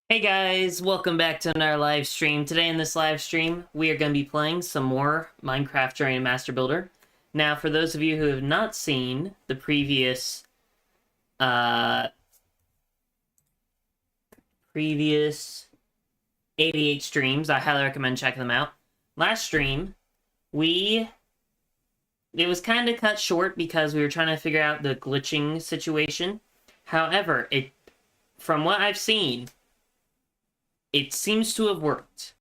Hey guys, welcome back to another live stream. Today in this live stream, we are going to be playing some more Minecraft BagelMaster Builder. Now, for those of you who have not seen the previous 88 streams, I highly recommend checking them out. Last stream, it was kind of cut short because we were trying to figure out the glitching situation. However, from what I've seen, it seems to have worked.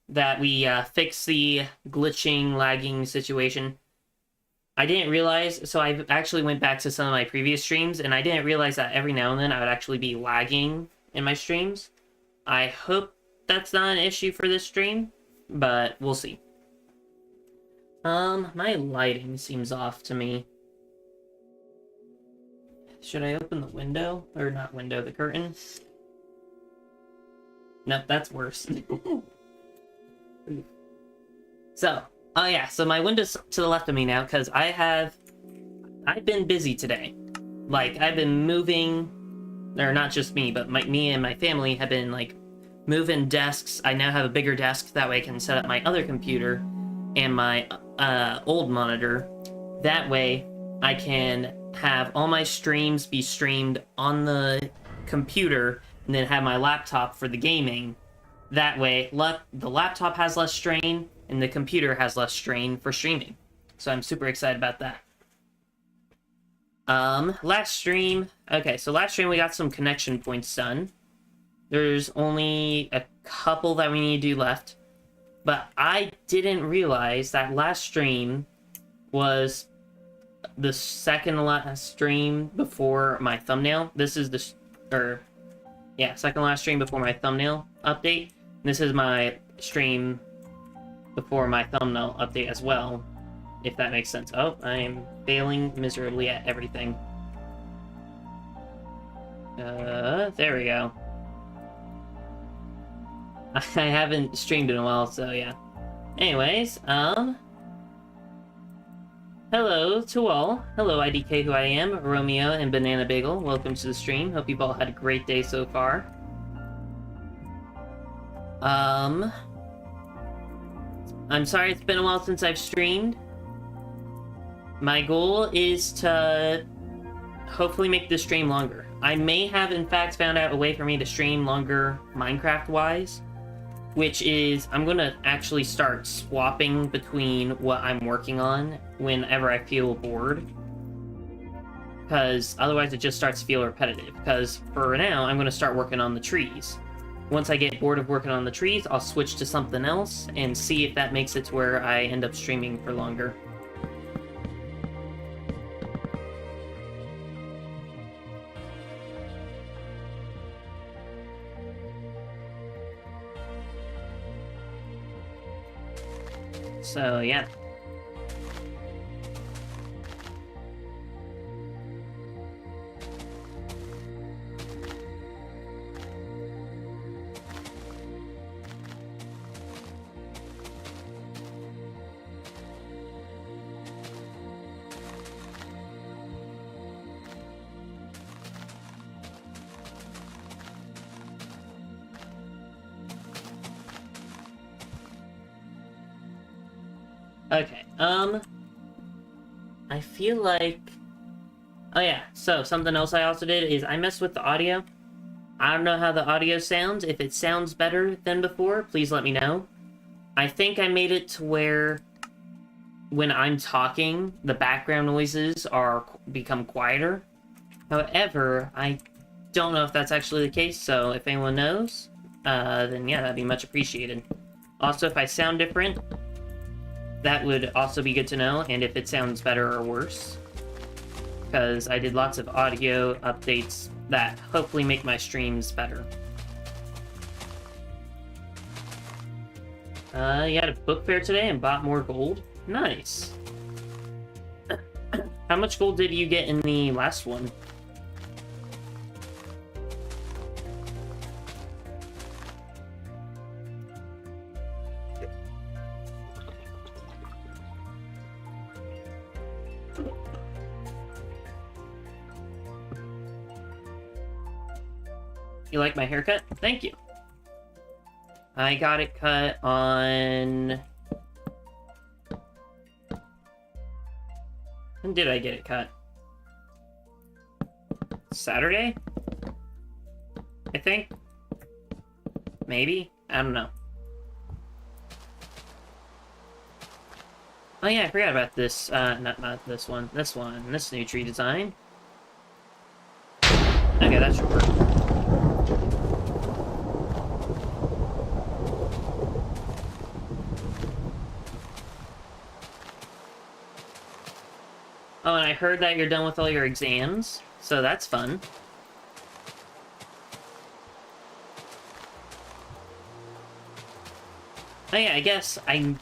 That we fixed the glitching, lagging situation. I didn't realize, so I actually went back to some of my previous streams, and I didn't realize that every now and then I would actually be lagging in my streams. I hope that's not an issue for this stream, but we'll see. My lighting seems off to me. Should I open the window? Or not window, the curtain? Nope, that's worse. So, oh yeah, so my window's to the left of me now, because I've been busy today. Like, I've been moving, or not just me, but me and my family have been, like, moving desks. I now have a bigger desk, that way I can set up my other computer and my old monitor. That way, I can have all my streams be streamed on the computer, and then have my laptop for the gaming. That way, the laptop has less strain, and the computer has less strain for streaming. So I'm super excited about that. Last stream we got some connection points done. There's only a couple that we need to do left. But I didn't realize that last stream was the second last stream before my thumbnail. This is second last stream before my thumbnail update. This is my stream before my thumbnail update as well, if that makes sense. Oh, I am failing miserably at everything. There we go. I haven't streamed in a while, so yeah. Anyways, hello to all. Hello, IDK, who I am, Romeo and Banana Bagel. Welcome to the stream. Hope you've all had a great day so far. I'm sorry it's been a while since I've streamed. My goal is to hopefully make this stream longer. I may have, in fact, found out a way for me to stream longer Minecraft-wise, which is, I'm going to actually start swapping between what I'm working on whenever I feel bored. Because otherwise it just starts to feel repetitive. Because for now, I'm going to start working on the trees. Once I get bored of working on the trees, I'll switch to something else and see if that makes it to where I end up streaming for longer. So, yeah. Okay, I feel like... Oh yeah, so something else I also did is I messed with the audio. I don't know how the audio sounds. If it sounds better than before, please let me know. I think I made it to where when I'm talking, the background noises become quieter. However, I don't know if that's actually the case, so if anyone knows, then yeah, that'd be much appreciated. Also, if I sound different, that would also be good to know, and if it sounds better or worse. Because I did lots of audio updates that hopefully make my streams better. You had a book fair today and bought more gold? Nice. How much gold did you get in the last one? You like my haircut? Thank you. I got it cut on... When did I get it cut? Saturday? I think? Maybe? I don't know. Oh yeah, I forgot about this, not this one. This new tree design. Okay, that should work. Oh, and I heard that you're done with all your exams, so that's fun. Oh yeah, I guess I'm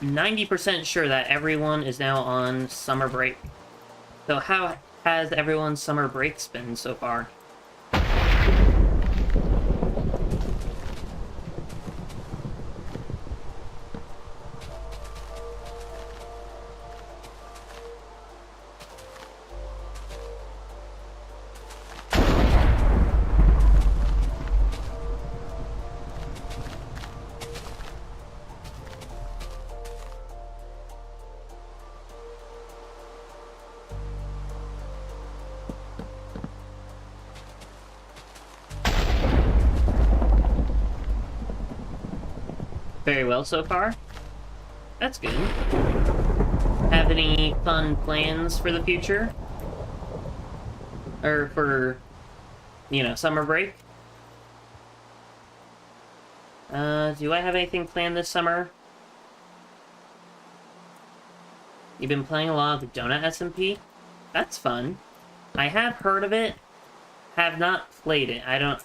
90% sure that everyone is now on summer break. So how has everyone's summer breaks been so far? Very well so far. That's good. Have any fun plans for the future? Or for, you know, summer break? Do I have anything planned this summer? You've been playing a lot of the Donut SMP? That's fun. I have heard of it, have not played it. I don't...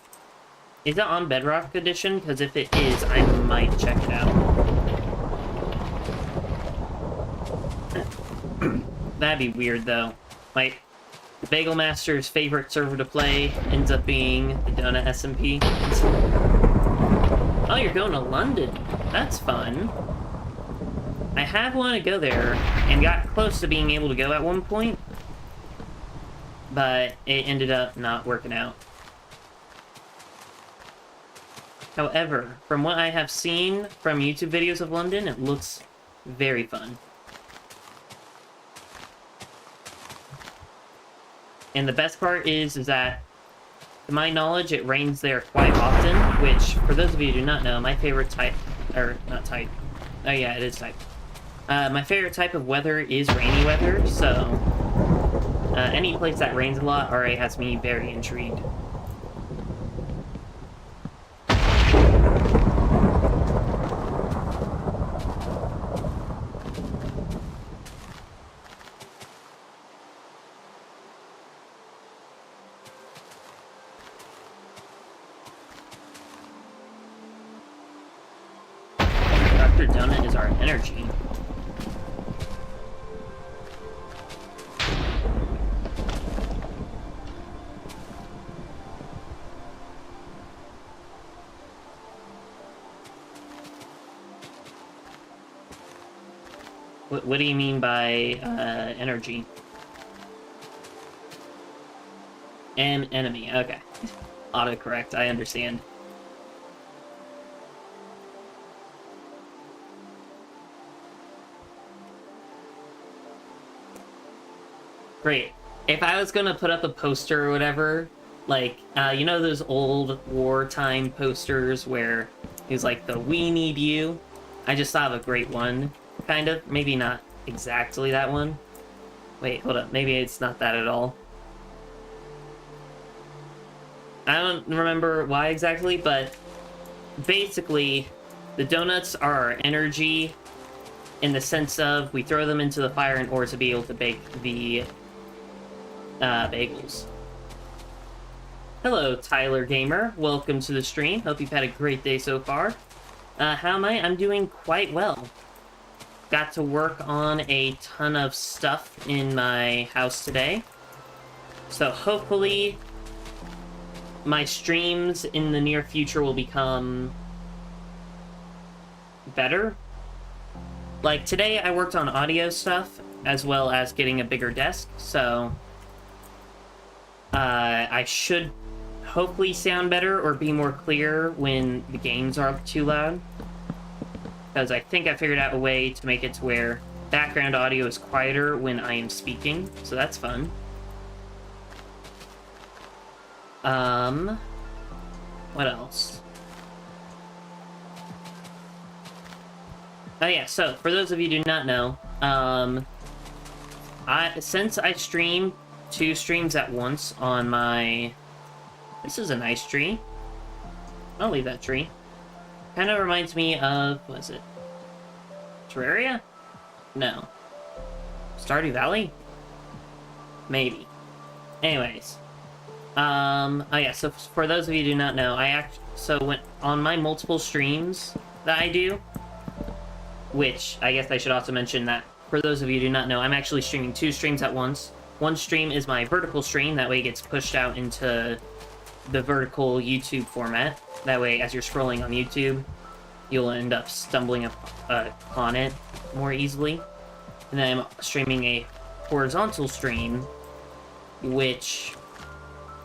Is it on Bedrock Edition? Because if it is, I might check it out. That'd be weird, though. Like, BagelMaster's favorite server to play ends up being the Donut SMP. Oh, you're going to London. That's fun. I have wanted to go there, and got close to being able to go at one point, but it ended up not working out. However, from what I have seen from YouTube videos of London, it looks very fun. And the best part is that, to my knowledge, it rains there quite often, which, for those of you who do not know, my favorite type, or not type, oh yeah, it is type. My favorite type of weather is rainy weather, so any place that rains a lot already has me very intrigued. Dr. Donut is our energy. What do you mean by energy? An enemy, okay. Autocorrect, I understand. Great. If I was gonna put up a poster or whatever, like, you know those old wartime posters where it was like the "We Need You"? I just thought of a great one, kind of. Maybe not exactly that one. Wait, hold up. Maybe it's not that at all. I don't remember why exactly, but basically, the donuts are our energy in the sense of we throw them into the fire in order to be able to bake the bagels. Hello, Tyler Gamer. Welcome to the stream. Hope you've had a great day so far. How am I? I'm doing quite well. Got to work on a ton of stuff in my house today. So hopefully my streams in the near future will become better. Like today I worked on audio stuff as well as getting a bigger desk, so I should hopefully sound better or be more clear when the games are too loud. Because I think I figured out a way to make it to where background audio is quieter when I am speaking, so that's fun. What else? Oh yeah, so for those of you who do not know, since I stream 2 streams at once on my... This is a nice tree. I'll leave that tree. Kind of reminds me of... What is it? Terraria? No. Stardew Valley? Maybe. Anyways. Oh yeah, so for those of you who do not know, when on my multiple streams that I do, which I guess I should also mention that for those of you who do not know, I'm actually streaming 2 streams at once. One stream is my vertical stream, that way it gets pushed out into the vertical YouTube format. That way, as you're scrolling on YouTube, you'll end up stumbling upon it more easily. And then I'm streaming a horizontal stream, which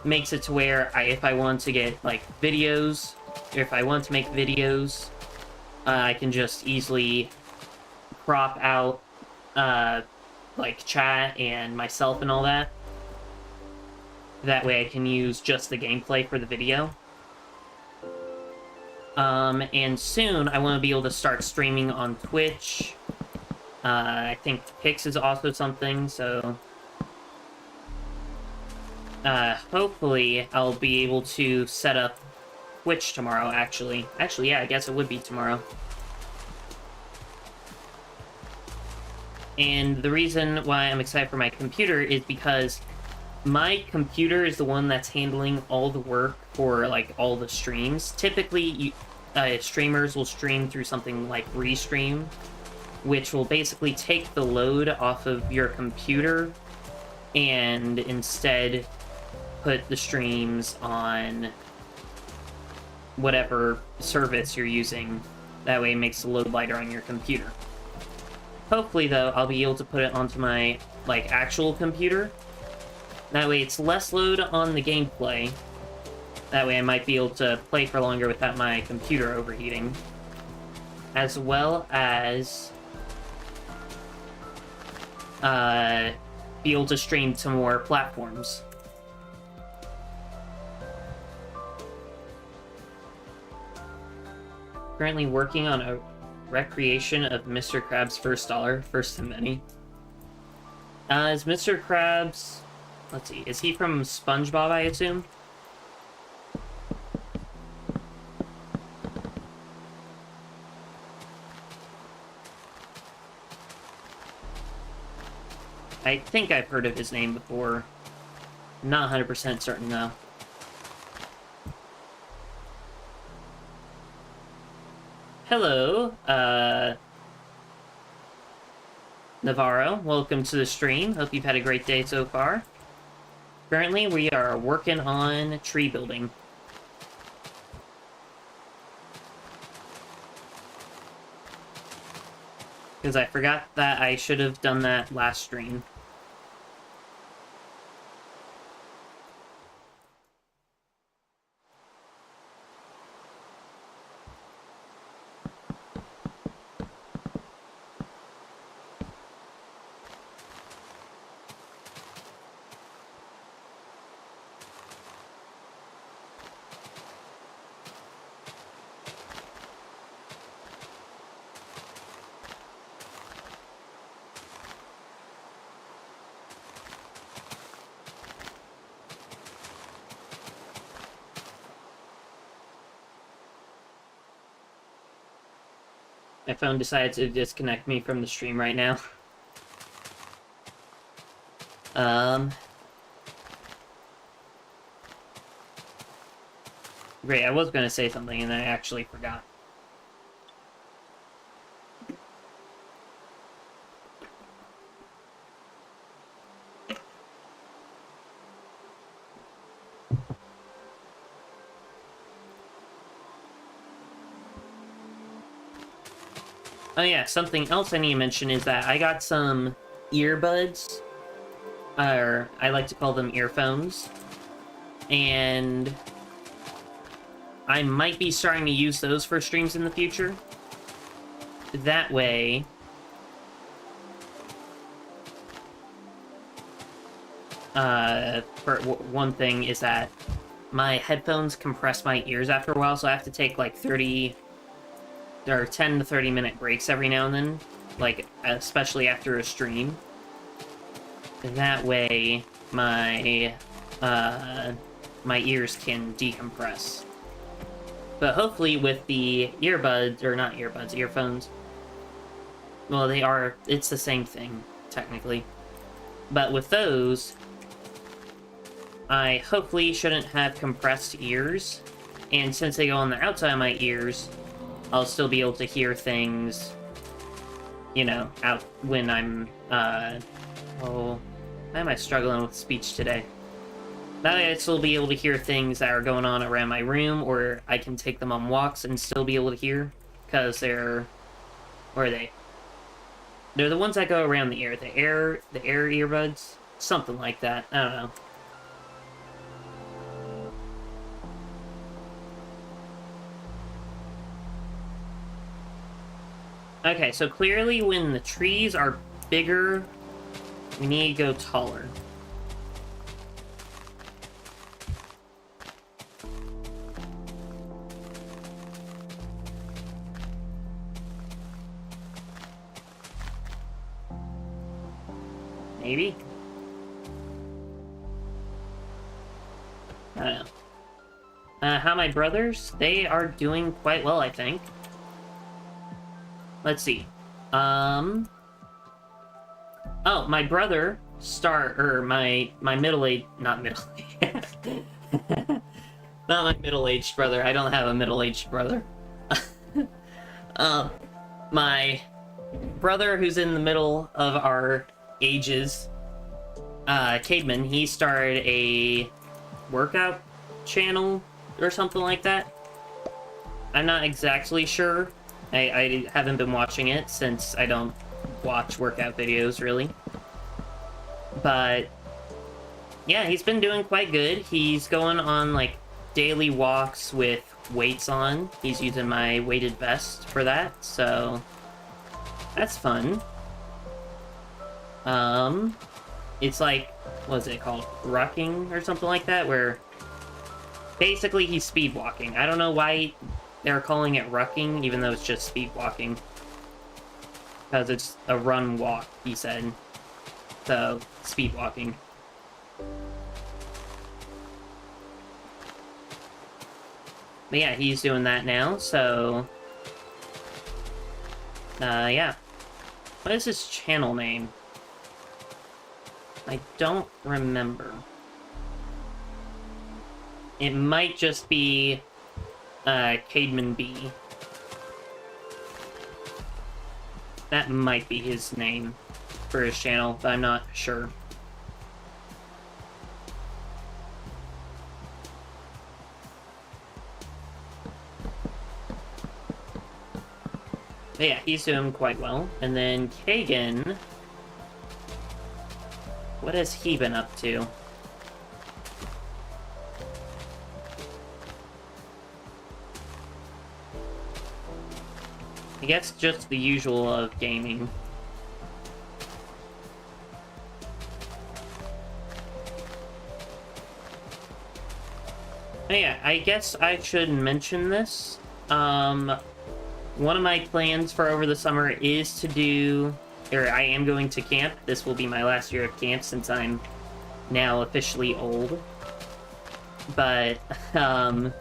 makes it to where if I want to get like videos, or if I want to make videos, I can just easily crop out like chat and myself and all that. That way I can use just the gameplay for the video. And soon I want to be able to start streaming on Twitch. I think Pix is also something, so... hopefully I'll be able to set up Twitch tomorrow, actually. Actually, yeah, I guess it would be tomorrow. And the reason why I'm excited for my computer is because my computer is the one that's handling all the work for, like, all the streams. Typically, streamers will stream through something like Restream, which will basically take the load off of your computer and instead put the streams on whatever service you're using. That way it makes the load lighter on your computer. Hopefully, though, I'll be able to put it onto my, like, actual computer. That way it's less load on the gameplay. That way I might be able to play for longer without my computer overheating. As well as... be able to stream to more platforms. Currently working on a recreation of Mr. Krabs' first dollar, first to many. Is Mr. Krabs... Let's see, is he from SpongeBob, I assume? I think I've heard of his name before. Not 100% certain, though. Hello, Navarro. Welcome to the stream. Hope you've had a great day so far. Currently, we are working on tree building. Because I forgot that I should have done that last stream. My phone decided to disconnect me from the stream right now. Great, I was gonna say something and I actually forgot. Oh yeah, something else I need to mention is that I got some earbuds, or I like to call them earphones, and I might be starting to use those for streams in the future. That way... one thing is that my headphones compress my ears after a while, so I have to take, like, 30... or 10 to 30 minute breaks every now and then, like, especially after a stream. That way, my ears can decompress. But hopefully with the earbuds, or not earbuds, earphones, well, it's the same thing, technically. But with those, I hopefully shouldn't have compressed ears, and since they go on the outside of my ears, I'll still be able to hear things, you know, out when I'm, oh, why am I struggling with speech today? That way I'd still be able to hear things that are going on around my room, or I can take them on walks and still be able to hear, because they're... Where are they? They're the ones that go around the ear. The air earbuds? Something like that. I don't know. Okay, so clearly when the trees are bigger, we need to go taller. Maybe? I don't know. How my brothers? They are doing quite well, I think. Let's see. Oh, my brother my middle-aged... Not middle-aged. Not my middle-aged brother. I don't have a middle-aged brother. My brother who's in the middle of our ages, Cademan, he started a workout channel or something like that. I'm not exactly sure. I haven't been watching it since I don't watch workout videos, really. But, yeah, he's been doing quite good. He's going on, like, daily walks with weights on. He's using my weighted vest for that, so that's fun. It's like, what's it called? Rucking or something like that, where basically he's speed walking. I don't know why they're calling it rucking, even though it's just speed walking. Because it's a run walk, he said. So, speed walking. But yeah, he's doing that now, so... yeah. What is his channel name? I don't remember. It might just be... Cademan B. That might be his name for his channel, but I'm not sure. But yeah, he's doing quite well. And then Kagan... What has he been up to? I guess just the usual of gaming. But yeah, I guess I should mention this. One of my plans for over the summer is to do... Or I am going to camp. This will be my last year of camp since I'm now officially old. But, there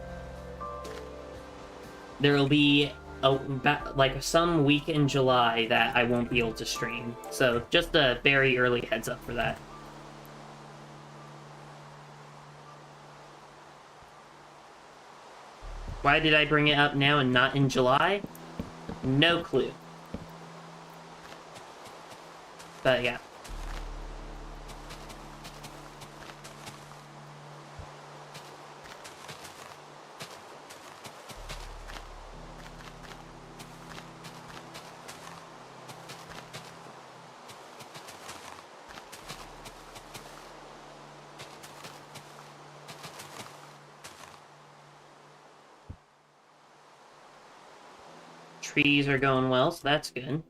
will be like some week in July that I won't be able to stream. So just a very early heads up for that. Why did I bring it up now and not in July? No clue. But yeah. trees are going well, so that's good.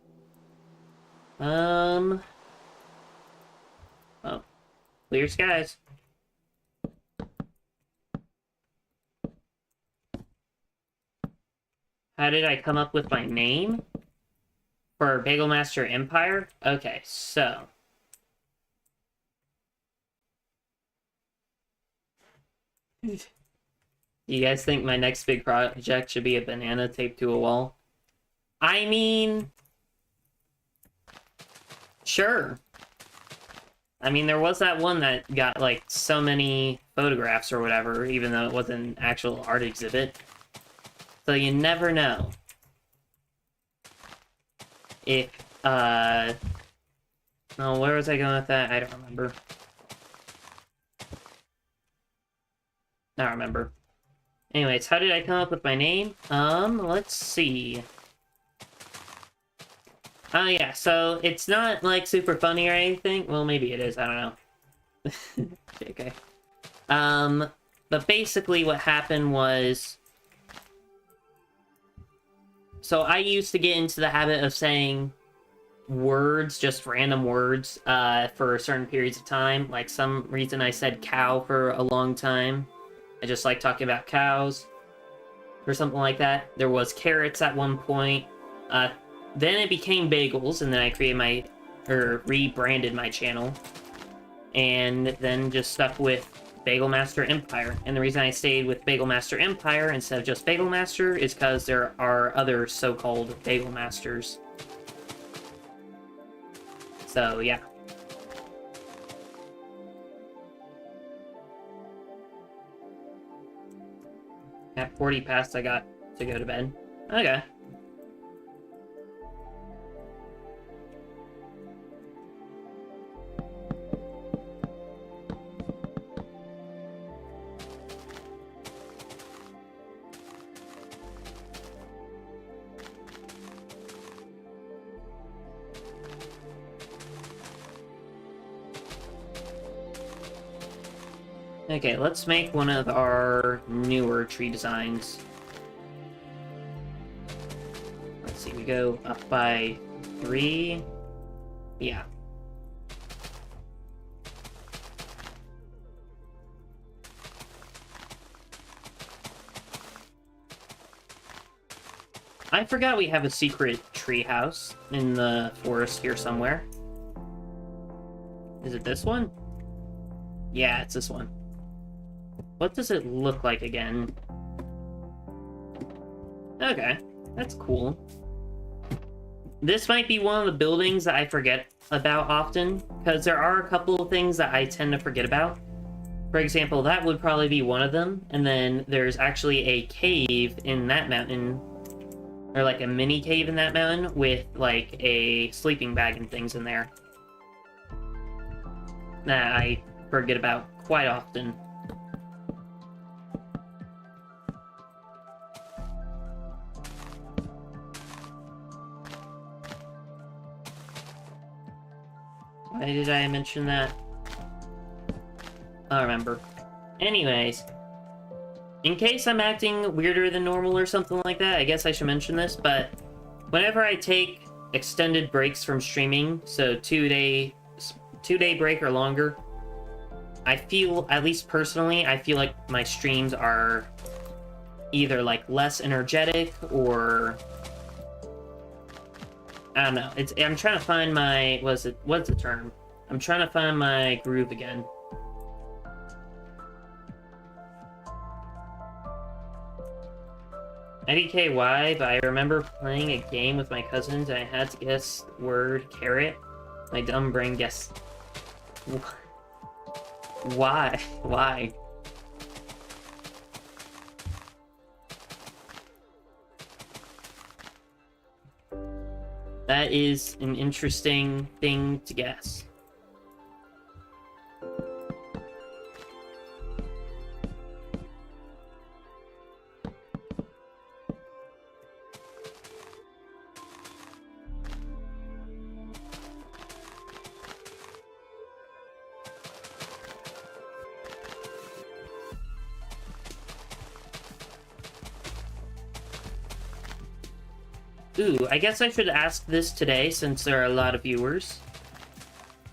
Oh, clear skies. How did I come up with my name? For BagelMaster Empire? Okay, so... You guys think my next big project should be a banana taped to a wall? I mean... Sure. I mean, there was that one that got, like, so many photographs or whatever, even though it wasn't an actual art exhibit. So you never know. If, oh, where was I going with that? I don't remember. I don't remember. Anyways, how did I come up with my name? Let's see. Oh, yeah, so it's not, like, super funny or anything. Well, maybe it is, I don't know. Okay. But basically what happened was... So I used to get into the habit of saying words, just random words, for certain periods of time. Like, some reason I said cow for a long time. I just like talking about cows. Or something like that. There was carrots at one point. Then it became bagels, and then I created my... or rebranded my channel. And then just stuck with BagelMaster Empire. And the reason I stayed with BagelMaster Empire instead of just BagelMaster is because there are other so-called BagelMasters. So, yeah. At 40 past, I got to go to bed. Okay. Okay, let's make one of our newer tree designs. Let's see, we go up by 3. Yeah. I forgot we have a secret tree house in the forest here somewhere. Is it this one? Yeah, it's this one. What does it look like again? Okay, that's cool. This might be one of the buildings that I forget about often, because there are a couple of things that I tend to forget about. For example, that would probably be one of them, and then there's actually a cave in that mountain, or like a mini cave in that mountain with like a sleeping bag and things in there that I forget about quite often. Why did I mention that? I don't remember. Anyways, in case I'm acting weirder than normal or something like that, I guess I should mention this, but whenever I take extended breaks from streaming, so two-day break or longer, I feel, at least personally, I feel like my streams are either like less energetic or I don't know. I'm trying to find my what's the term? I'm trying to find my groove again. IDKY, but I remember playing a game with my cousins and I had to guess the word carrot. My dumb brain guessed. Why? Why? That is an interesting thing to guess. Ooh, I guess I should ask this today since there are a lot of viewers.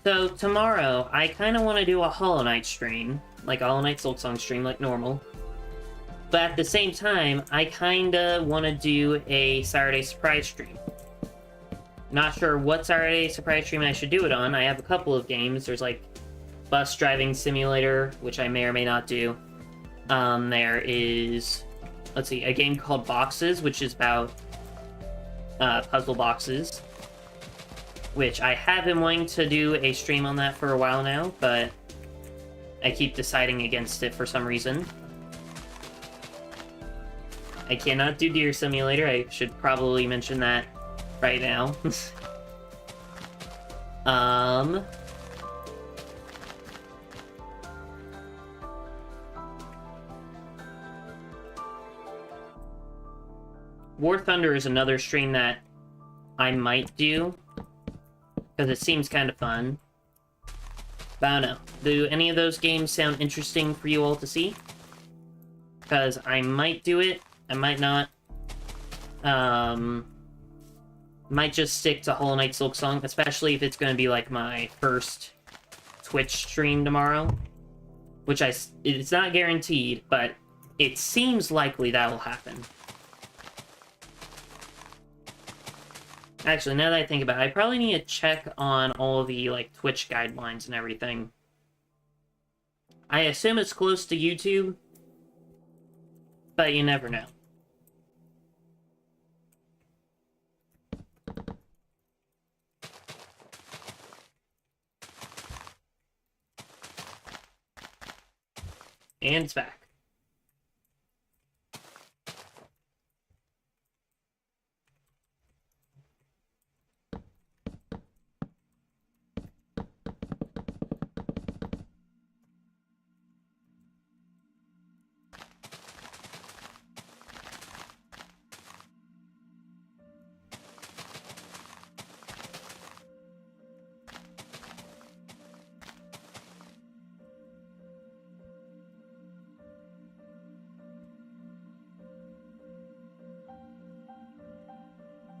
So tomorrow, I kind of want to do a Hollow Knight stream, like a Hollow Knight Silksong stream like normal. But at the same time, I kind of want to do a Saturday surprise stream. Not sure what Saturday surprise stream I should do it on. I have a couple of games. There's like Bus Driving Simulator, which I may or may not do. There is, let's see, a game called Boxes, which is about puzzle boxes, which I have been wanting to do a stream on that for a while now, but I keep deciding against it for some reason. I cannot do Deer Simulator. I should probably mention that right now. War Thunder is another stream that I might do, because it seems kind of fun. But I don't know. Do any of those games sound interesting for you all to see? Because I might do it, I might not. Might just stick to Hollow Knight Silksong, especially if it's going to be like my first Twitch stream tomorrow. Which it's not guaranteed, but it seems likely that will happen. Actually, now that I think about it, I probably need to check on all the, like, Twitch guidelines and everything. I assume it's close to YouTube, but you never know. And it's back.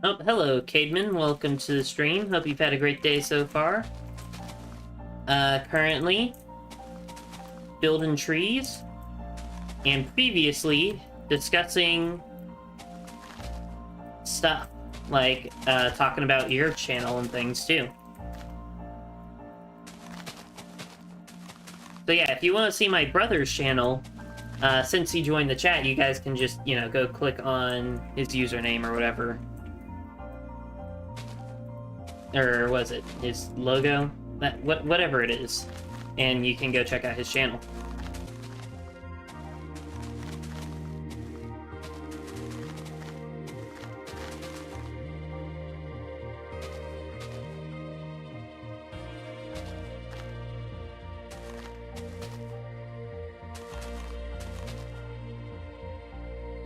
Oh, hello, Cademan. Welcome to the stream. Hope you've had a great day so far. Currently, building trees, and previously discussing stuff, like, talking about your channel and things, too. So yeah, if you want to see my brother's channel, since he joined the chat, you guys can just, you know, go click on his username or whatever. Or was it his logo? Whatever it is. And you can go check out his channel.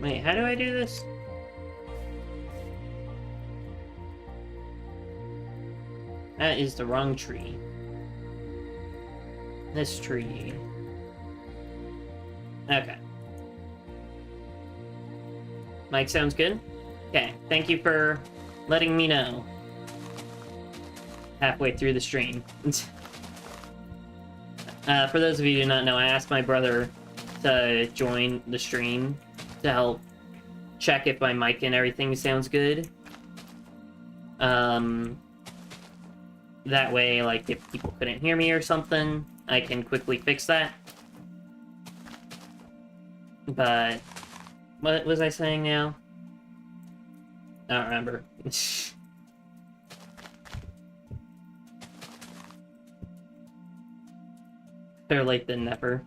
Wait, how do I do this? That is the wrong tree. This tree. Okay. Mic sounds good? Okay, thank you for letting me know. Halfway through the stream. For those of you who do not know, I asked my brother to join the stream to help check if my mic and everything sounds good. That way, like, if people couldn't hear me or something, I can quickly fix that. But, what was I saying now? I don't remember. Better late than never.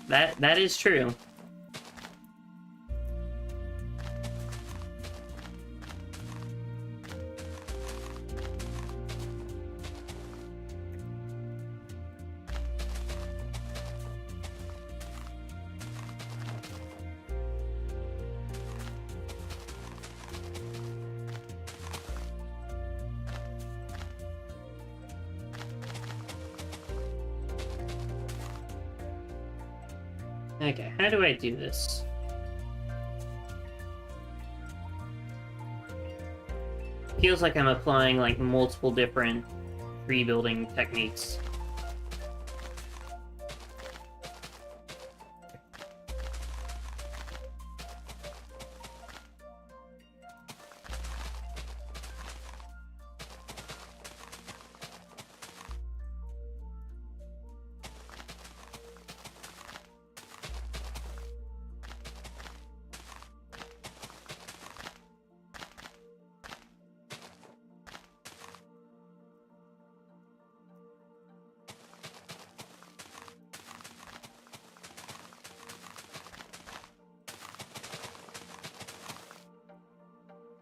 That is true. Okay, how do I do this? feels like I'm applying, like, multiple different tree building techniques.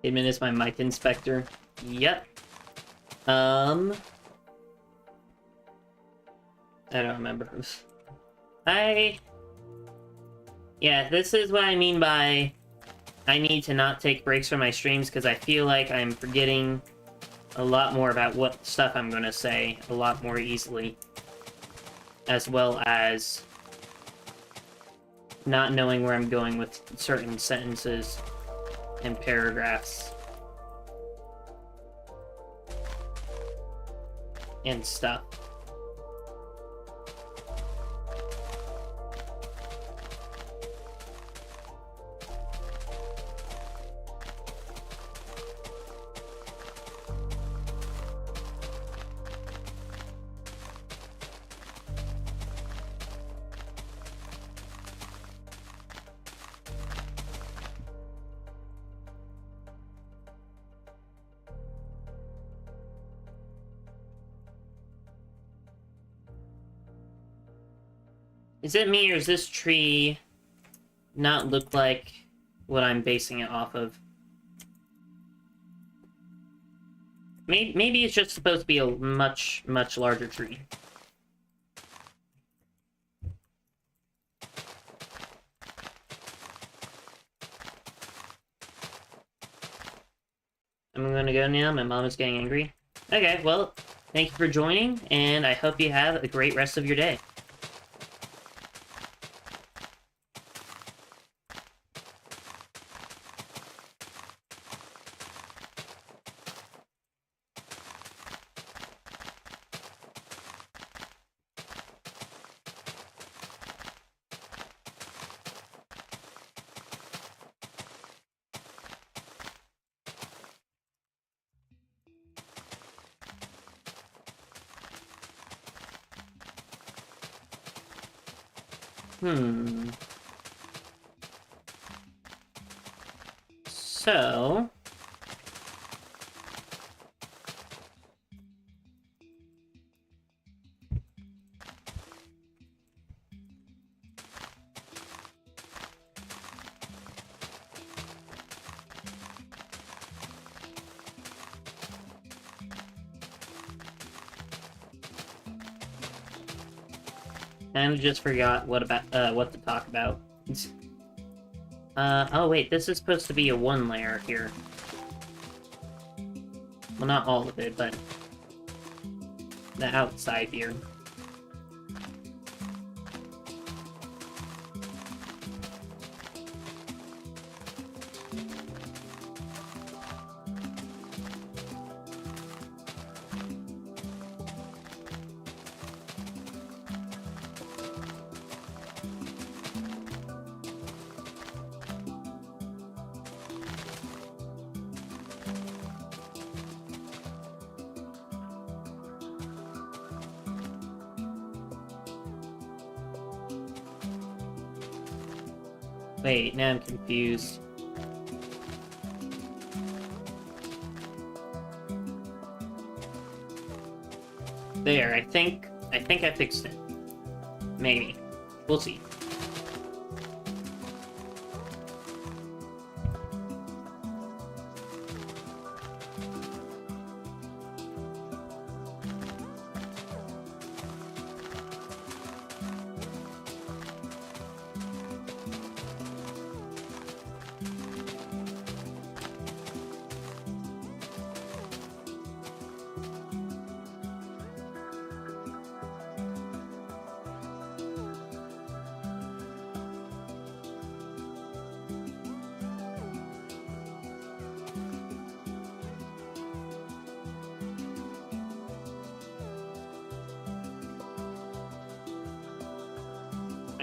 Admin is my mic inspector. Yep. I don't remember. Yeah, this is what I mean by I need to not take breaks from my streams, because I feel like I'm forgetting a lot more about what stuff I'm gonna say a lot more easily. As well as not knowing where I'm going with certain sentences and paragraphs and stuff. Is it me, or does this tree not look like what I'm basing it off of? Maybe it's just supposed to be a much, much larger tree. I'm gonna go now. My mom is getting angry. Okay, well, thank you for joining, and I hope you have a great rest of your day. So... I just forgot what to talk about. Oh wait, this is supposed to be a one layer here. Well, not all of it, but the outside here. Wait, now I'm confused. There, I think I fixed it. Maybe. We'll see.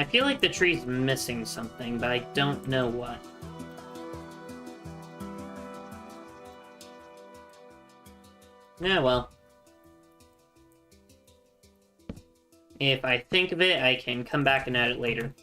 I feel like the tree's missing something, but I don't know what. Yeah, well. If I think of it, I can come back and add it later.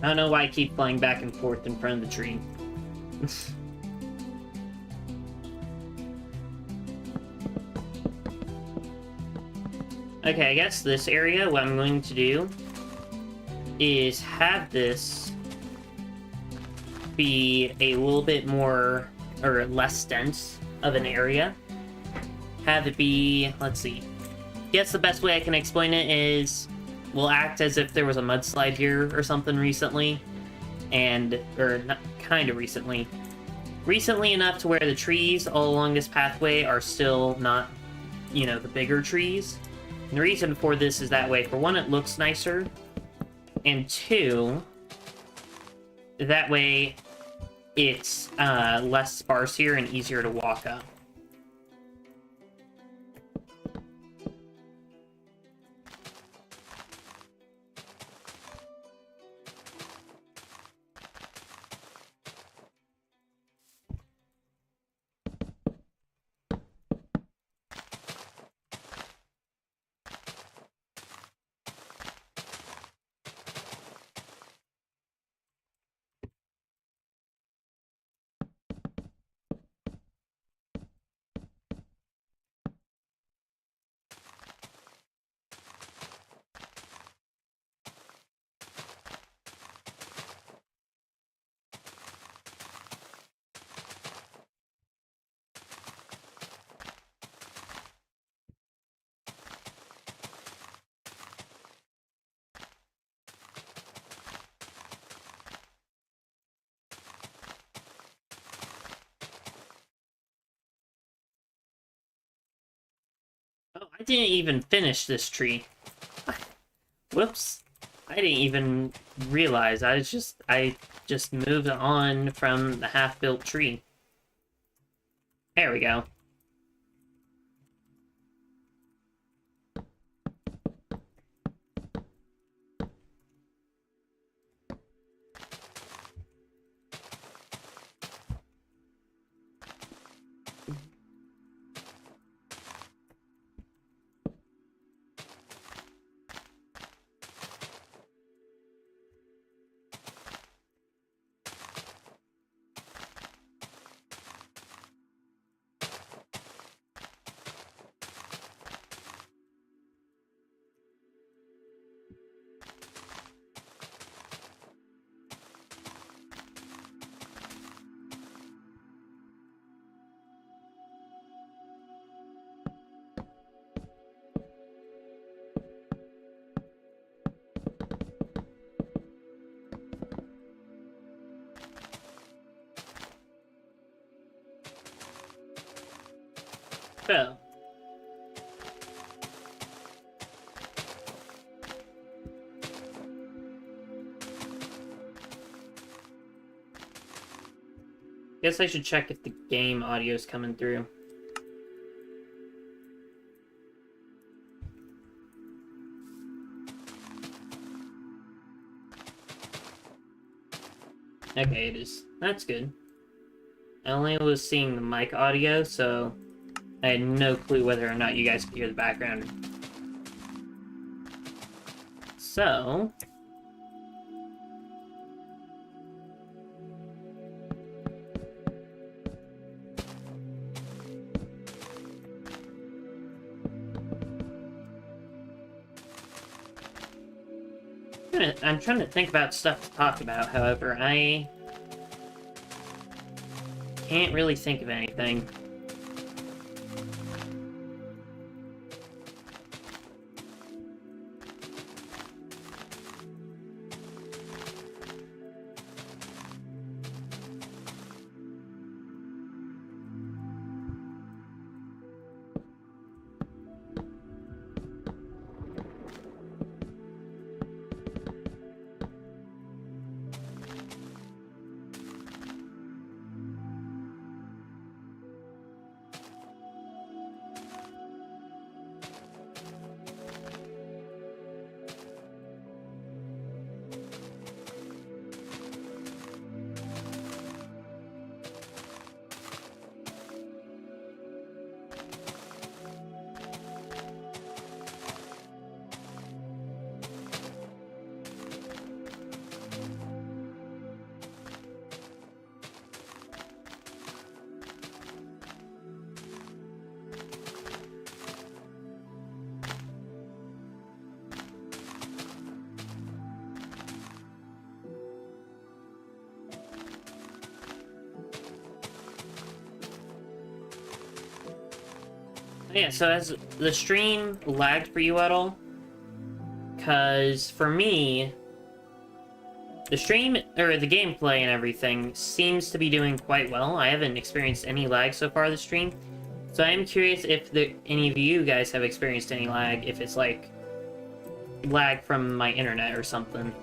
I don't know why I keep flying back and forth in front of the tree. Okay, I guess this area, what I'm going to do is have this be a little bit more, or less dense of an area. Have it be, let's see. I guess the best way I can explain it is we'll act as if there was a mudslide here or something recently, or not, kind of recently. Recently enough to where the trees all along this pathway are still not, you know, the bigger trees. And the reason for this is that way, for one, it looks nicer, and two, that way it's less sparse here and easier to walk up. Oh, I didn't even finish this tree. Whoops. I didn't even realize. I just moved on from the half-built tree. There we go. So, Guess I should check if the game audio is coming through. Okay, it is. That's good. I only was seeing the mic audio, so I had no clue whether or not you guys could hear the background. So... I'm trying to think about stuff to talk about, however, I can't really think of anything. Yeah, so has the stream lagged for you at all? Because for me, the stream, or the gameplay and everything, seems to be doing quite well. I haven't experienced any lag so far this stream. So I am curious if any of you guys have experienced any lag, if it's like lag from my internet or something.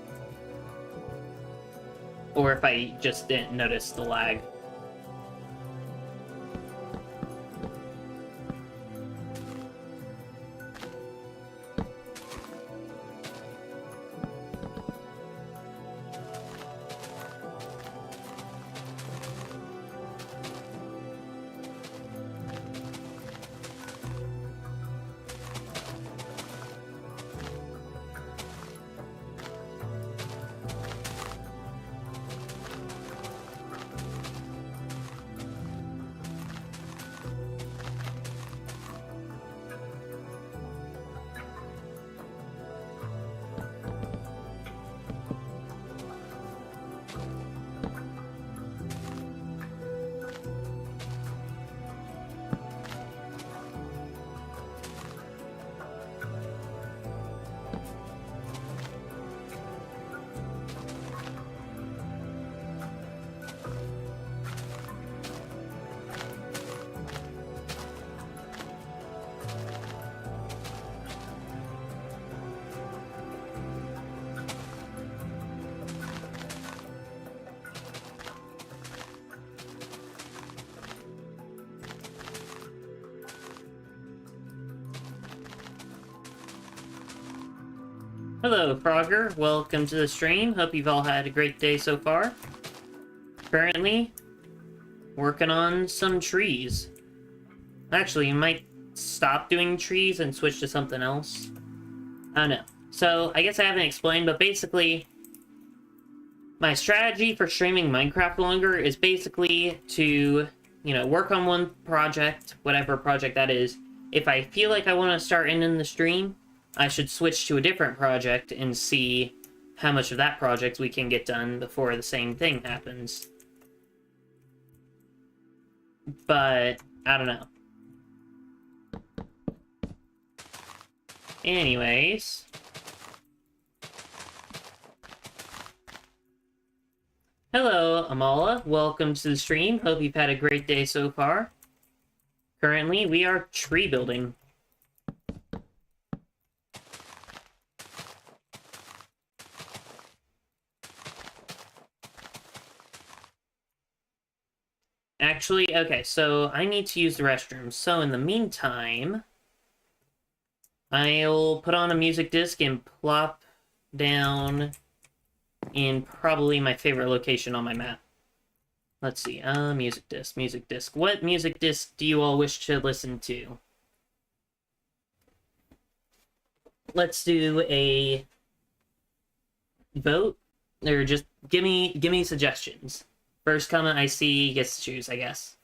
Or if I just didn't notice the lag. Hello, Frogger. Welcome to the stream. Hope you've all had a great day so far. Currently, working on some trees. Actually, you might stop doing trees and switch to something else. I don't know. So, I guess I haven't explained, but basically, my strategy for streaming Minecraft longer is basically to, you know, work on one project, whatever project that is. If I feel like I want to start ending the stream, I should switch to a different project and see how much of that project we can get done before the same thing happens. But, I don't know. Anyways. Hello, Amala. Welcome to the stream. Hope you've had a great day so far. Currently, we are tree building. Actually, okay, so I need to use the restroom. So in the meantime, I'll put on a music disc and plop down in probably my favorite location on my map. Let's see, music disc, music disc. What music disc do you all wish to listen to? Let's do a vote, or just give me suggestions. First comment I see gets to choose, I guess.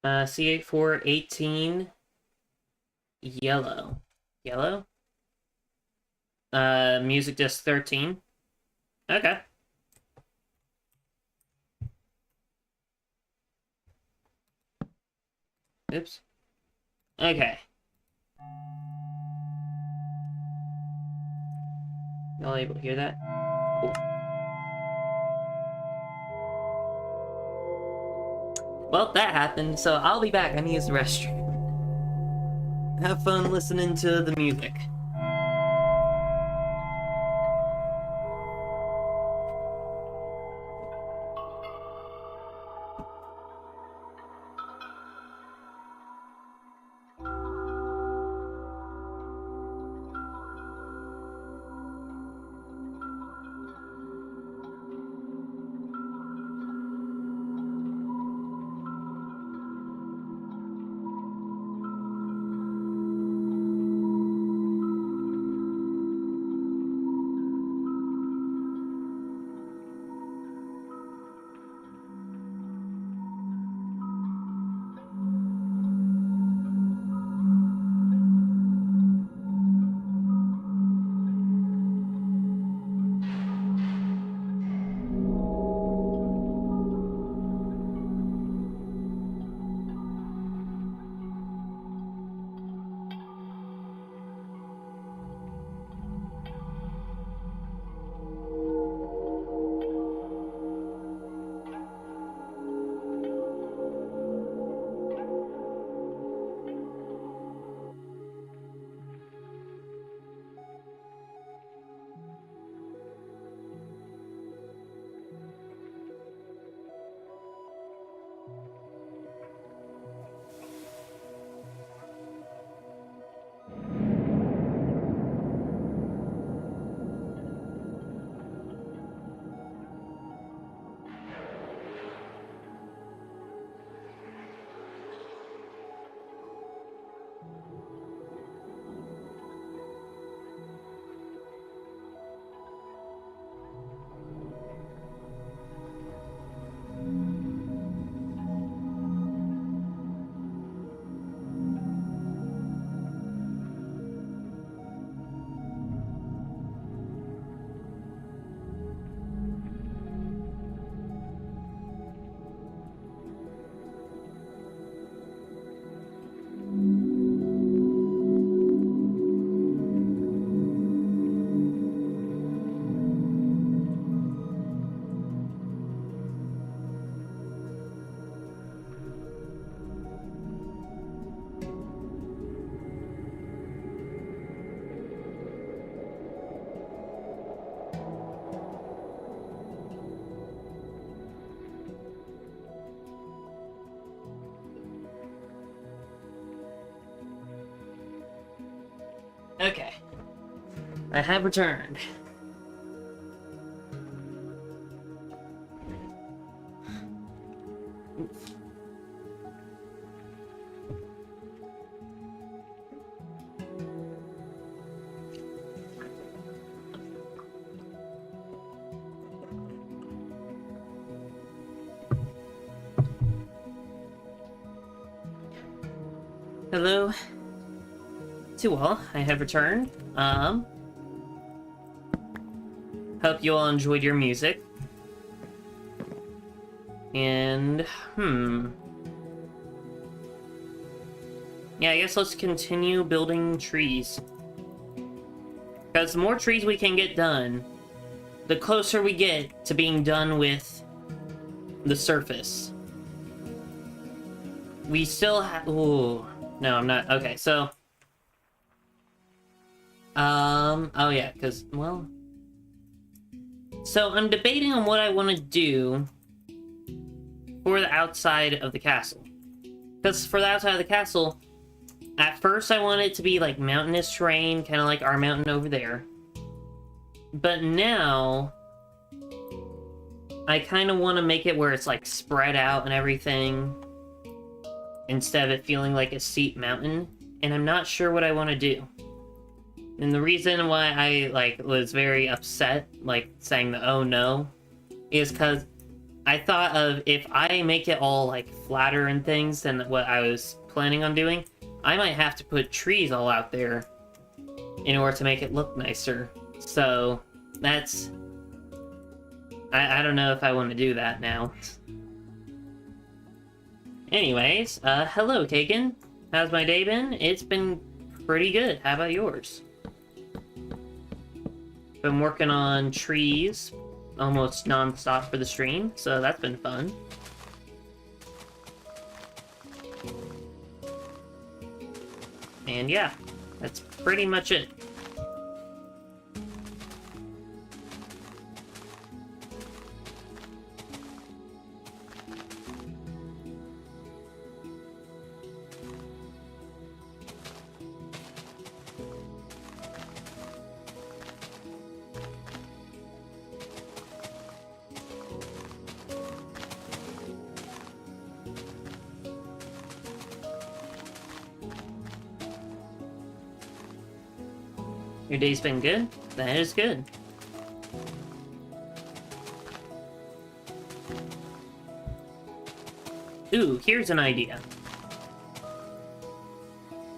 C8418, yellow. Yellow? Music disc 13. Okay. Oops. Okay. Y'all able to hear that? Cool. Well, that happened, so I'll be back. I need to use the restroom. Have fun listening to the music. Okay. I have returned. Hello to all, I have returned. Hope you all enjoyed your music. And, Yeah, I guess let's continue building trees. Because the more trees we can get done, the closer we get to being done with the surface. We still have... Ooh. No, I'm not... Okay, so... Oh yeah, because, well... So, I'm debating on what I want to do for the outside of the castle. Because for the outside of the castle, at first I want it to be, like, mountainous terrain, kind of like our mountain over there. But now... I kind of want to make it where it's, like, spread out and everything, instead of it feeling like a steep mountain, and I'm not sure what I want to do. And the reason why I, like, was very upset, like, saying the oh no, is because I thought of, if I make it all, like, flatter and things than what I was planning on doing, I might have to put trees all out there in order to make it look nicer. So, that's... I don't know if I want to do that now. Anyways, hello, Kagan. How's my day been? It's been pretty good. How about yours? Been working on trees almost non-stop for the stream, so that's been fun. And yeah, that's pretty much it. Your day's been good? That is good. Ooh, here's an idea.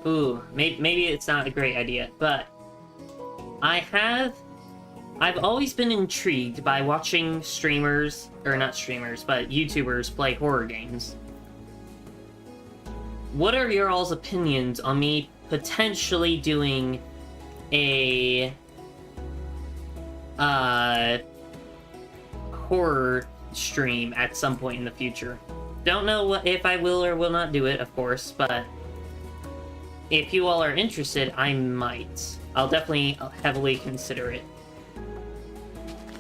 Ooh, maybe it's not a great idea, but I've always been intrigued by watching streamers, or not streamers, but YouTubers play horror games. What are your all's opinions on me potentially doing a horror stream at some point in the future? Don't know if I will or will not do it, of course, but if you all are interested, I might. I'll definitely heavily consider it.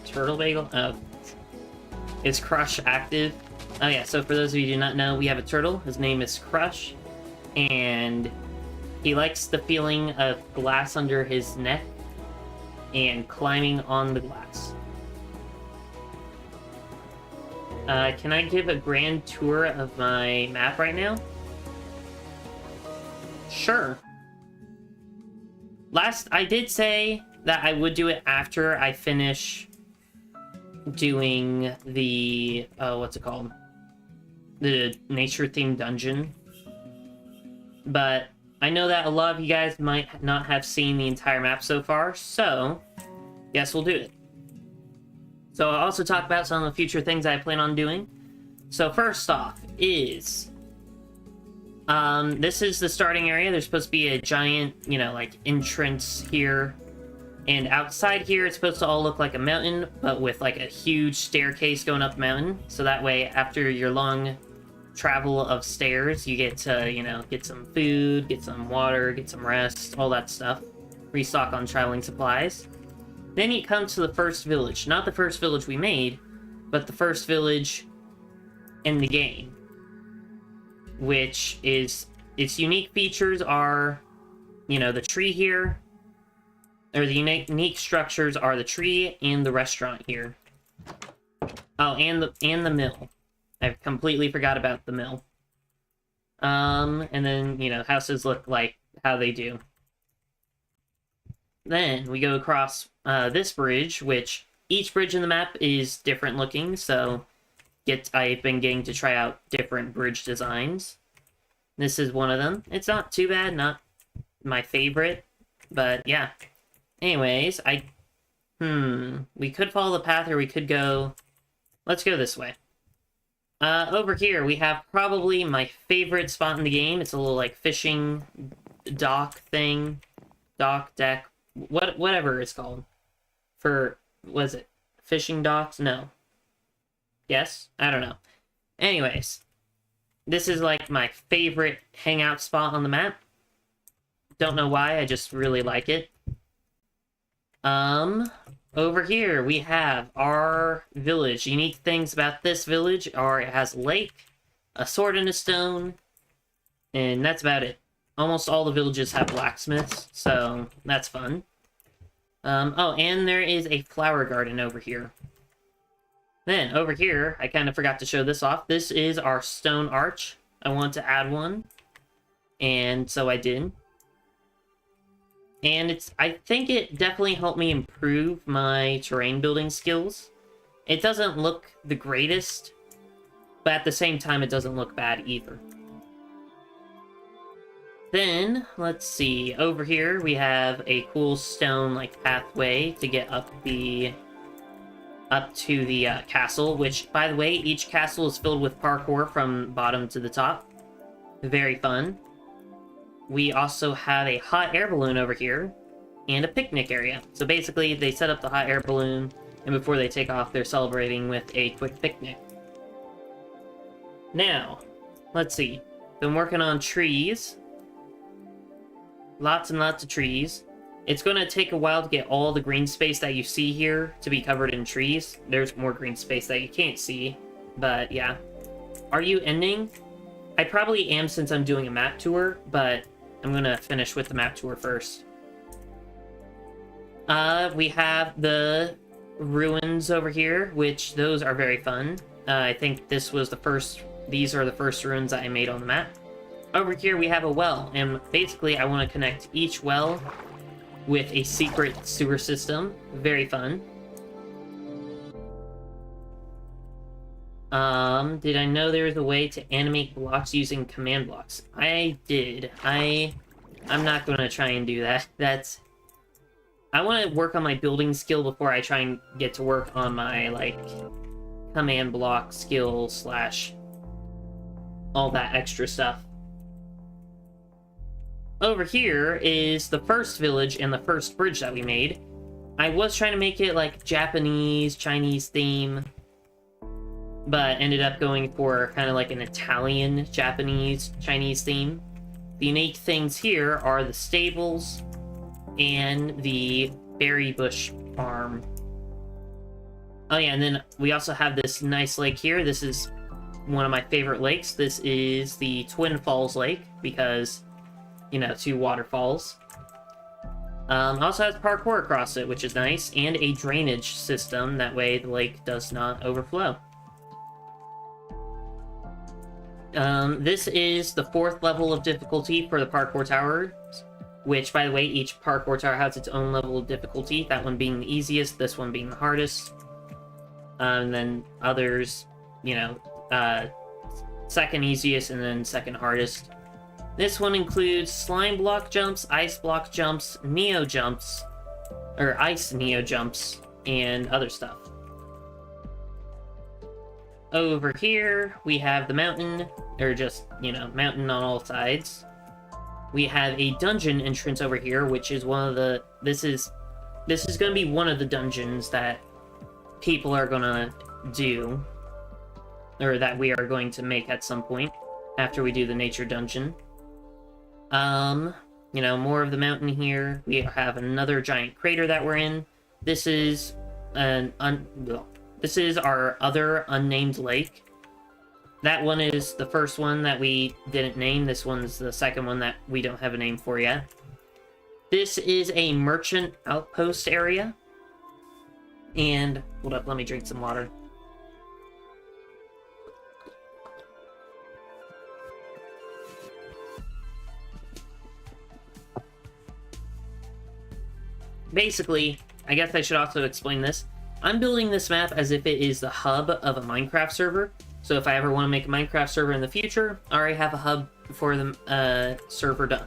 Turtle Bagel? Oh. Is Crush active? Oh yeah, so for those of you who do not know, we have a turtle. His name is Crush, and he likes the feeling of glass under his neck and climbing on the glass. Can I give a grand tour of my map right now? Sure. I did say that I would do it after I finish doing the, what's it called? The nature-themed dungeon. But I know that a lot of you guys might not have seen the entire map so far, so yes, we'll do it. So I'll also talk about some of the future things I plan on doing. So first off is, this is the starting area. There's supposed to be a giant, you know, like, entrance here. And outside here, it's supposed to all look like a mountain, but with, like, a huge staircase going up the mountain. So that way, after your long travel of stairs, you get to, you know, get some food, get some water, get some rest, all that stuff. Restock on traveling supplies. Then you come to the first village. Not the first village we made, but the first village in the game. Which is, its unique features are, you know, the tree here, or the unique structures are the tree and the restaurant here. Oh, and the mill. I completely forgot about the mill. And then, you know, houses look like how they do. Then we go across this bridge, which each bridge in the map is different looking, so I've been getting to try out different bridge designs. This is one of them. It's not too bad, not my favorite, but yeah. Anyways, we could follow the path, or we could go... Let's go this way. Over here, we have probably my favorite spot in the game. It's a little, like, fishing dock thing. Dock, deck, whatever it's called. Was it fishing docks? No. Yes? I don't know. Anyways, this is, like, my favorite hangout spot on the map. Don't know why, I just really like it. Over here, we have our village. Unique things about this village are it has a lake, a sword and a stone, and that's about it. Almost all the villages have blacksmiths, so that's fun. Oh, and there is a flower garden over here. Then, over here, I kind of forgot to show this off. This is our stone arch. I want to add one, and so I did. And I think it definitely helped me improve my terrain building skills. It doesn't look the greatest, but at the same time, it doesn't look bad either. Then, let's see, over here we have a cool stone, like, pathway to get up to the castle, which, by the way, each castle is filled with parkour from bottom to the top. Very fun. We also have a hot air balloon over here, and a picnic area. So basically, they set up the hot air balloon, and before they take off, they're celebrating with a quick picnic. Now, let's see. Been working on trees. Lots and lots of trees. It's going to take a while to get all the green space that you see here to be covered in trees. There's more green space that you can't see, but yeah. Are you ending? I probably am since I'm doing a map tour, but I'm going to finish with the map tour first. We have the ruins over here, which those are very fun. I think these are the first ruins that I made on the map. Over here we have a well, and basically I want to connect each well with a secret sewer system. Very fun. Did I know there was a way to animate blocks using command blocks? I did. I'm not going to try and do that. I want to work on my building skill before I try and get to work on my, like, command block skill / all that extra stuff. Over here is the first village and the first bridge that we made. I was trying to make it, like, Japanese, Chinese theme, but ended up going for kind of like an Italian, Japanese, Chinese theme. The unique things here are the stables and the berry bush farm. Oh yeah, and then we also have this nice lake here. This is one of my favorite lakes. This is the Twin Falls Lake because, you know, 2 waterfalls. Also has parkour across it, which is nice, and a drainage system. That way the lake does not overflow. This is the 4th level of difficulty for the parkour towers, which, by the way, each parkour tower has its own level of difficulty, that one being the easiest, this one being the hardest. And then others, you know, second easiest and then second hardest. This one includes slime block jumps, ice block jumps, neo jumps, or ice neo jumps, and other stuff. Over here, we have the mountain, or just, you know, mountain on all sides. We have a dungeon entrance over here, which is one of the... This is going to be one of the dungeons that people are going to do, or that we are going to make at some point, after we do the nature dungeon. You know, more of the mountain here. We have another giant crater that we're in. This is this is our other unnamed lake. That one is the first one that we didn't name. This one's the second one that we don't have a name for yet. This is a merchant outpost area. And, hold up, let me drink some water. Basically, I guess I should also explain this. I'm building this map as if it is the hub of a Minecraft server. So if I ever want to make a Minecraft server in the future, I already have a hub for the server done.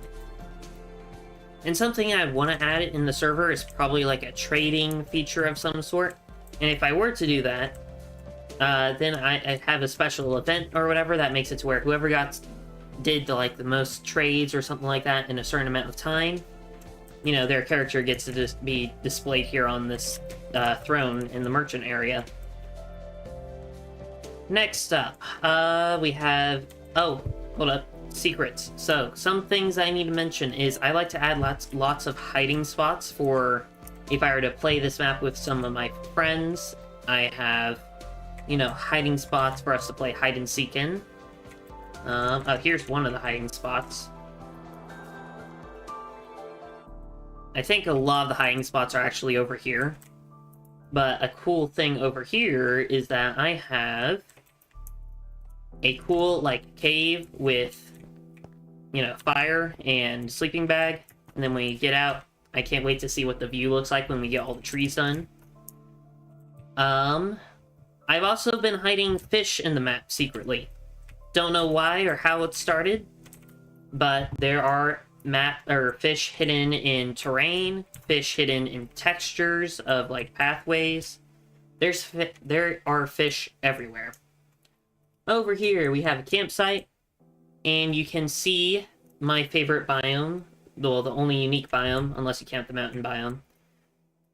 And something I want to add in the server is probably like a trading feature of some sort. And if I were to do that, then I have a special event or whatever that makes it to where whoever did the most trades or something like that in a certain amount of time, you know, their character gets to just be displayed here on this throne in the merchant area. Next up, we have... Oh, hold up. Secrets. So, some things I need to mention is I like to add lots of hiding spots for if I were to play this map with some of my friends. I have, you know, hiding spots for us to play hide and seek in. Oh, here's one of the hiding spots. I think a lot of the hiding spots are actually over here. But a cool thing over here is that I have a cool, cave with, you know, fire and sleeping bag. And then when you get out, I can't wait to see what the view looks like when we get all the trees done. I've also been hiding fish in the map secretly. Don't know why or how it started, but there are fish hidden in terrain, fish hidden in textures of pathways. There are fish everywhere. Over here we have a campsite, and you can see my favorite biome, well, the only unique biome, unless you count the mountain biome,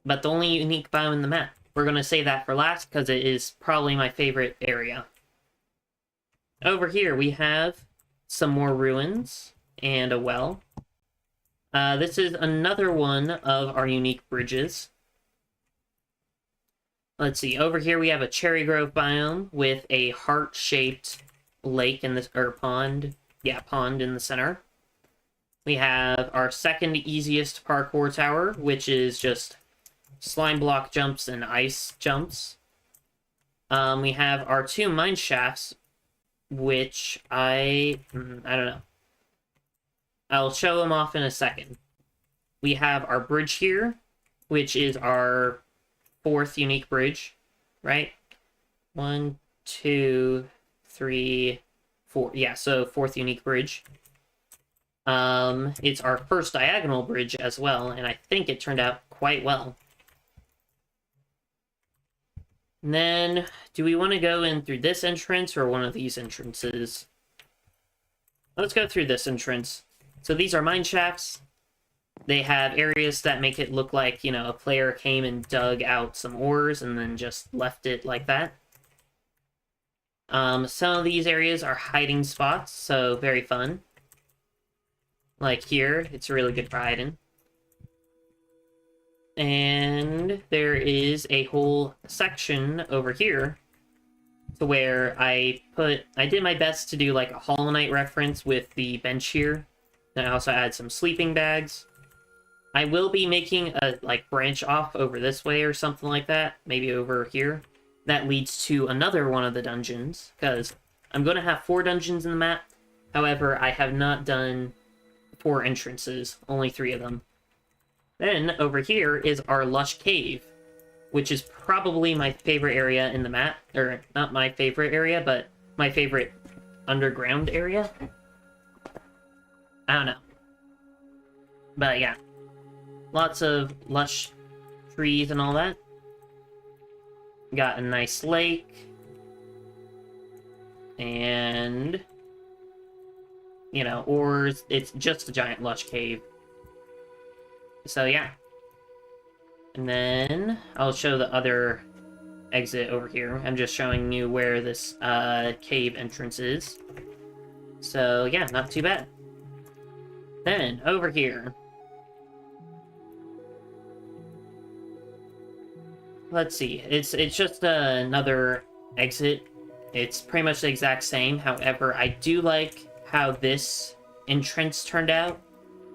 but the only unique biome in the map. We're going to save that for last because it is probably my favorite area. Over here we have some more ruins and a well. This is another one of our unique bridges. Let's see, over here we have a cherry grove biome with a heart-shaped lake in this, or pond. Yeah, pond in the center. We have our second easiest parkour tower, which is just slime block jumps and ice jumps. We have our two mine shafts, which I don't know. I'll show them off in a second. We have our bridge here, which is our fourth unique bridge, right? 1, 2, 3, 4. Yeah, so fourth unique bridge. It's our first diagonal bridge as well, and I think it turned out quite well. And then, do we want to go in through this entrance or one of these entrances? Let's go through this entrance. So these are mine shafts. They have areas that make it look like, you know, a player came and dug out some ores and then just left it like that. Some of these areas are hiding spots, so very fun. Like here, it's really good for hiding. And there is a whole section over here to where I did my best to do a Hollow Knight reference with the bench here. And I also add some sleeping bags. I will be making a branch off over this way or something like that, maybe over here. That leads to another one of the dungeons, because I'm going to have 4 dungeons in the map. However, I have not done 4 entrances, only 3 of them. Then, over here is our Lush Cave, which is probably my favorite area in the map. Or, not my favorite area, but my favorite underground area. I don't know. But yeah. Lots of lush trees and all that. Got a nice lake. And, you know, ores. It's just a giant lush cave. So yeah. And then I'll show the other exit over here. I'm just showing you where this cave entrance is. So yeah, not too bad. Then over here. Let's see. It's just another exit. It's pretty much the exact same. However, I do like how this entrance turned out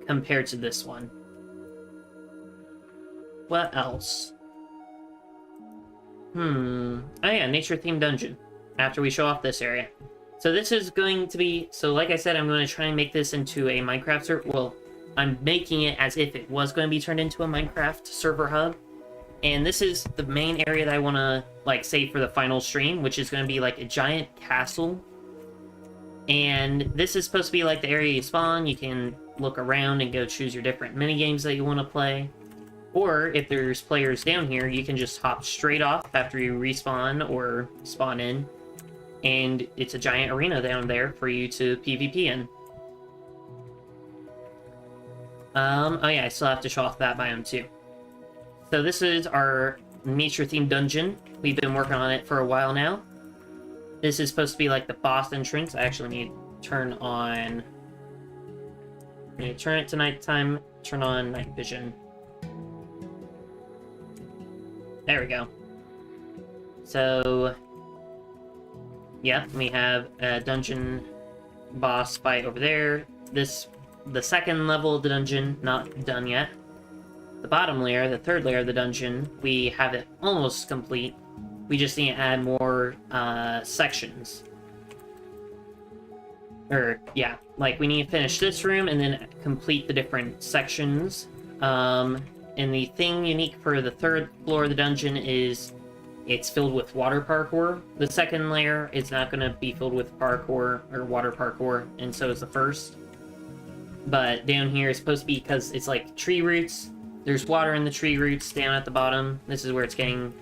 compared to this one. What else? Oh yeah, nature-themed dungeon. After we show off this area. So this is going to be... So like I said, I'm going to try and make this into a Minecraft server. Well, I'm making it as if it was going to be turned into a Minecraft server hub. And this is the main area that I want to, save for the final stream, which is going to be, a giant castle. And this is supposed to be, the area you spawn. You can look around and go choose your different minigames that you want to play. Or if there's players down here, you can just hop straight off after you respawn or spawn in, and it's a giant arena down there for you to PvP in. Oh yeah, I still have to show off that biome too. So this is our nature-themed dungeon. We've been working on it for a while now. This is supposed to be like the boss entrance. I actually need to turn on... I'm going to turn it to nighttime, turn on night vision. There we go. So... yeah, we have a dungeon boss fight over there. The second level of the dungeon, not done yet. The bottom layer, the third layer of the dungeon, we have it almost complete. We just need to add more sections. Or, yeah, like we need to finish this room and then complete the different sections. And the thing unique for the third floor of the dungeon is it's filled with water parkour. The second layer is not going to be filled with parkour or water parkour, and so is the first. But down here is supposed to be, because it's like tree roots. There's water in the tree roots down at the bottom. This is where it's getting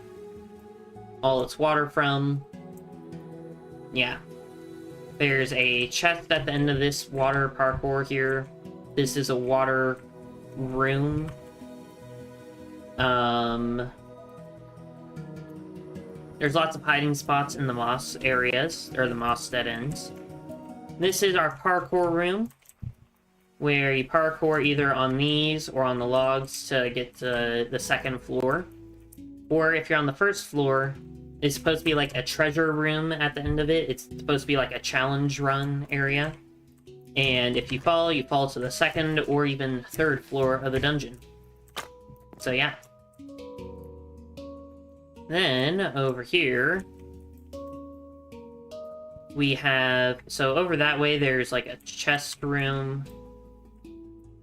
all its water from. Yeah. There's a chest at the end of this water parkour here. This is a water room. There's lots of hiding spots in the moss areas, or the moss dead ends. This is our parkour room, where you parkour either on these or on the logs to get to the second floor. Or if you're on the first floor, it's supposed to be like a treasure room at the end of it. It's supposed to be like a challenge run area. And if you fall to the second or even third floor of the dungeon. So yeah. Then, over here, we have... so over that way, there's like a chest room.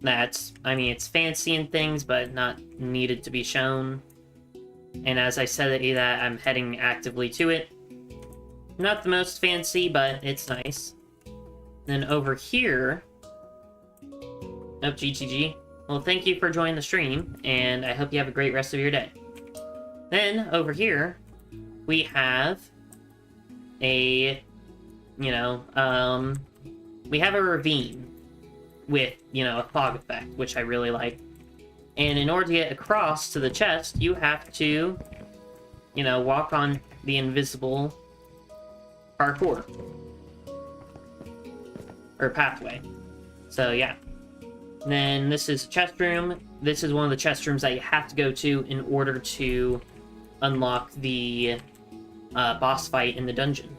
That's, I mean, it's fancy and things, but not needed to be shown. And as I said that, I'm heading actively to it. Not the most fancy, but it's nice. Then over here... oh, GGG. Well, thank you for joining the stream, and I hope you have a great rest of your day. Then, over here, we have a, we have a ravine with, a fog effect, which I really like. And in order to get across to the chest, you have to, walk on the invisible parkour. Or pathway. So, yeah. Then this is a chest room. This is one of the chest rooms that you have to go to in order to unlock the boss fight in the dungeon.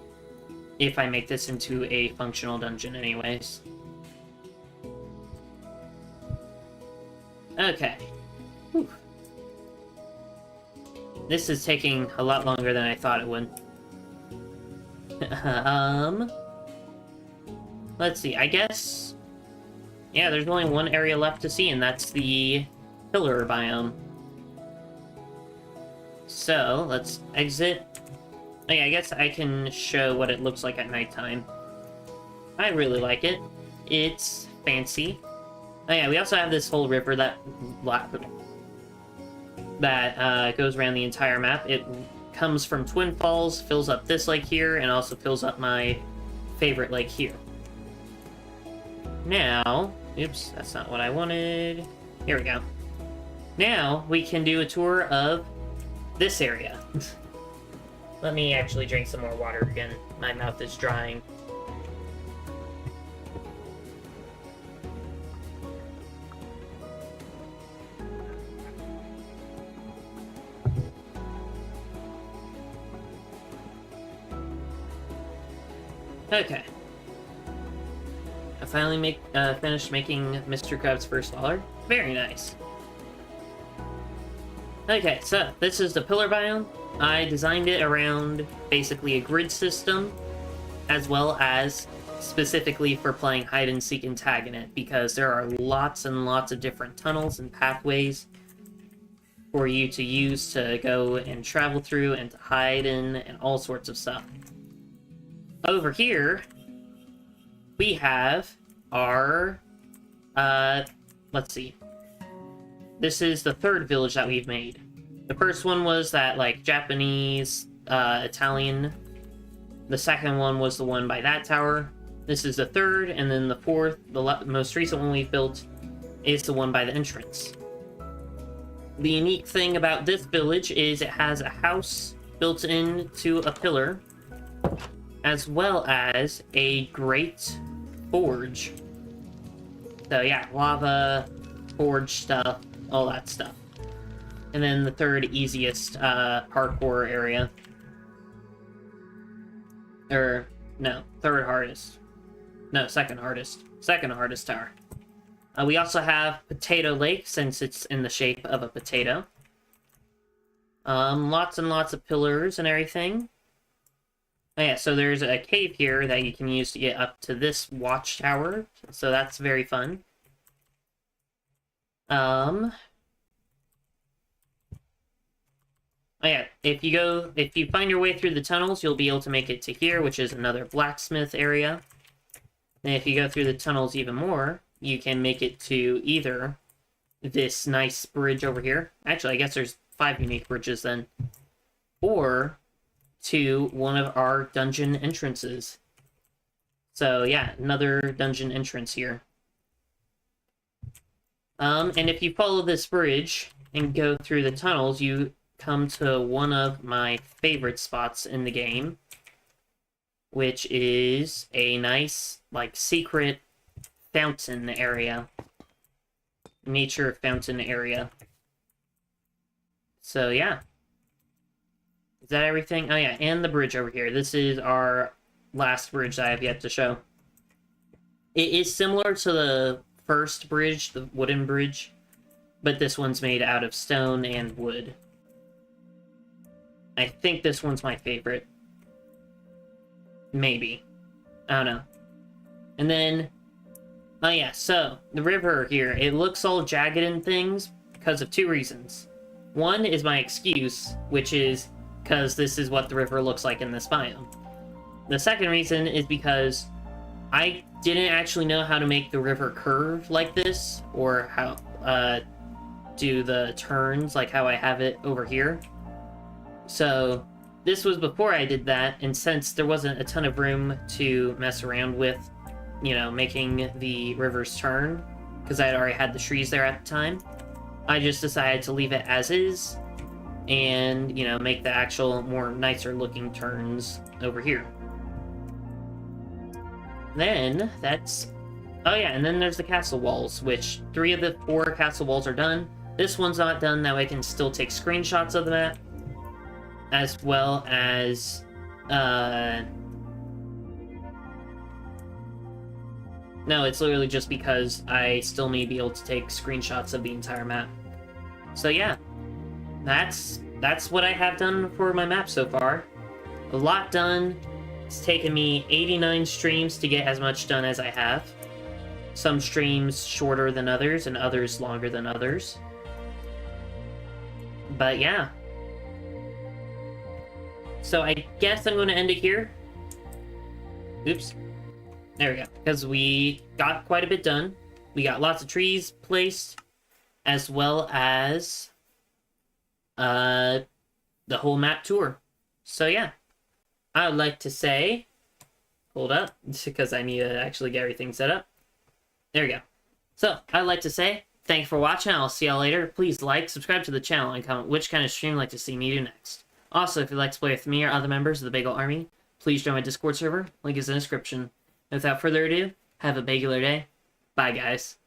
If I make this into a functional dungeon anyways. Okay. Whew. This is taking a lot longer than I thought it would. Let's see, I guess... yeah, there's only one area left to see, and that's the pillar biome. So, let's exit. Oh yeah, I guess I can show what it looks like at nighttime. I really like it. It's fancy. Oh yeah, we also have this whole river that goes around the entire map. It comes from Twin Falls, fills up this lake here, and also fills up my favorite lake here. Now, oops, that's not what I wanted. Here we go. Now, we can do a tour of this area. Let me actually drink some more water again. My mouth is drying. Okay. I finally finished making Mr. Krabs' first dollar. Very nice. Okay, so this is the pillar biome. I designed it around basically a grid system, as well as specifically for playing hide and seek and tag in it, because there are lots and lots of different tunnels and pathways for you to use to go and travel through and to hide in and all sorts of stuff. Over here, we have our, let's see. this is the third village that we've made. The first one was that, like, Japanese, Italian. The second one was the one by that tower. This is the third, and then the fourth, the most recent one we've built, is the one by the entrance. The unique thing about this village is it has a house built into a pillar, as well as a great forge. So yeah, lava, forge stuff, all that stuff. And then the third easiest parkour area. Or, no, third hardest. No, second hardest. Second hardest tower. We also have Potato Lake, since it's in the shape of a potato. Lots and lots of pillars and everything. Oh yeah, so there's a cave here that you can use to get up to this watchtower, so that's very fun. Oh yeah, if you find your way through the tunnels, you'll be able to make it to here, which is another blacksmith area. And if you go through the tunnels even more, you can make it to either this nice bridge over here. Actually, I guess there's 5 unique bridges then. Or to one of our dungeon entrances. So yeah, another dungeon entrance here. And if you follow this bridge and go through the tunnels, you come to one of my favorite spots in the game, which is a nice, like, secret fountain area. Nature fountain area. So yeah. Is that everything? Oh yeah, and the bridge over here. This is our last bridge that I have yet to show. It is similar to the first bridge, the wooden bridge, but this one's made out of stone and wood. I think this one's my favorite. Maybe. I don't know. And then, oh yeah, so, the river here, it looks all jagged and things because of 2 reasons. One is my excuse, which is because this is what the river looks like in this biome. The second reason is because I didn't actually know how to make the river curve like this, or how, do the turns like how I have it over here. So, this was before I did that, and since there wasn't a ton of room to mess around with, you know, making the rivers turn, because I had already had the trees there at the time, I just decided to leave it as is, and, you know, make the actual more nicer looking turns over here. Then, that's... Oh yeah, and then there's the castle walls, which 3 of the 4 castle walls are done. This one's not done, that way I can still take screenshots of the map, as well as, no, it's literally just because I still may be able to take screenshots of the entire map. So yeah, that's what I have done for my map so far. A lot done. It's taken me 89 streams to get as much done as I have. Some streams shorter than others, and others longer than others. But yeah. So I guess I'm going to end it here. Oops. There we go. Because we got quite a bit done. We got lots of trees placed, as well as the whole map tour. So yeah. I would like to say... Hold up, because I need to actually get everything set up. There we go. So, I'd like to say, thanks for watching. I'll see y'all later. Please like, subscribe to the channel, and comment which kind of stream you'd like to see me do next. Also, if you'd like to play with me or other members of the Bagel Army, please join my Discord server. Link is in the description. Without further ado, have a bagular day. Bye, guys.